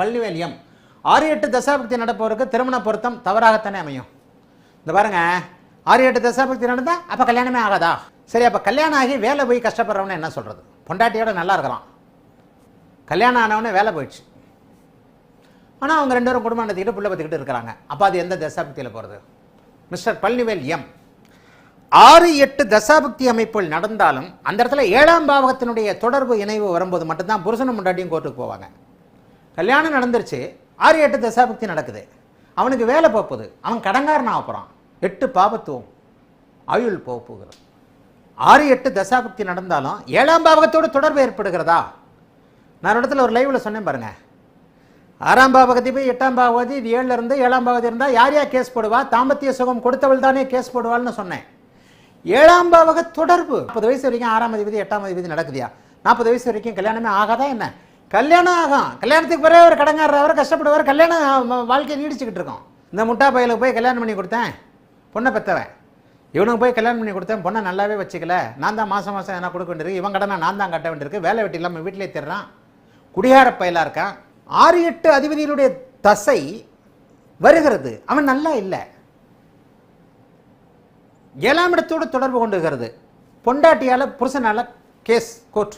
பழனிவேல் 6-8 தசாபக்தி நடப்பவருக்கு திருமண பொருத்தம் தவறாகத்தானே அமையும். இந்த பாருங்க, 6-8 தசாபக்தி நடந்தா அப்போ கல்யாணமே ஆகாதா? சரி, அப்போ கல்யாணம் ஆகி வேலை போய் கஷ்டப்படுறவனே என்ன சொல்கிறது? பொண்டாட்டியோட நல்லா இருக்கலாம், கல்யாணம் ஆனவனே வேலை போயிடுச்சு, ஆனால் அவங்க 2 பேரும் குடும்பம் நடத்திக்கிட்டு புள்ள பற்றிக்கிட்டு இருக்கிறாங்க. அப்போ அது எந்த தசாபக்தியில் போகிறது? மிஸ்டர் பழனிவேல் 6-8 தசாபக்தி அமைப்புகள் நடந்தாலும் அந்த இடத்துல 7ஆம் பாவகத்தினுடைய தொடர்பு இணைவு வரும்போது மட்டும்தான் புருஷனும் முண்டாட்டியும் கோர்ட்டுக்கு போவாங்க. கல்யாணம் நடந்துருச்சு, 6-8 தசாபக்தி நடக்குது, அவனுக்கு வேலை போகுது, அவன் கடங்காரன் ஆகப்போகிறான், 8 பாபத்துவம் ஆயுள் போகிறது. 6-8 தசாபக்தி நடந்தாலும் 7ஆம் பாவகத்தோடு தொடர்பு ஏற்படுகிறதா? நான் இடத்துல ஒரு லைவில் சொன்னேன் பாருங்க, 6ஆம் பாவகத்தை போய் 8ஆம் பாவகதி, இது 7ல் இருந்து 7ஆம் பாவகதி இருந்தால் யார் கேஸ் போடுவா? தாம்பத்திய சுகம் கொடுத்தவள் தானே கேஸ் போடுவாள்னு சொன்னேன். 7ஆம் பாவக தொடர்பு 40 வயசு வரைக்கும் 6ஆம் அதிபதி 8ஆம் அதிபதி நடக்குதியா? 40 வயசு வரைக்கும் கல்யாணமே ஆகாதா என்ன? கல்யாணம் ஆகும், கல்யாணத்துக்கு பிறகு ஒரு கடங்காரவர் கஷ்டப்படுவார், கல்யாணம் வாழ்க்கையை நீடிச்சுக்கிட்டு இருக்கோம். இந்த முட்டா பையலுக்கு போய் கல்யாணம் பண்ணி கொடுத்தேன், பொண்ணை பெற்றவன், இவனுக்கு போய் கல்யாணம் பண்ணி கொடுத்தேன், பொண்ணை நல்லாவே வச்சுக்கல, நான் தான் மாதம் மாதம் என்ன கொடுக்க வேண்டியிருக்கு, இவன் கடனை நான் தான் கட்ட வேண்டியிருக்கு, வேலை வெட்டி இல்லாமல் வீட்டிலே திடுறான், குடியார பயிலாக இருக்கான். 6-8 அதிபதியினுடைய தசை வருகிறது, அவன் நல்லா இல்லை, 7ஆம் இடத்தோடு தொடர்பு கொண்டுகிறது, பொண்டாட்டியால் புருஷனால கேஸ் கோர்ட்.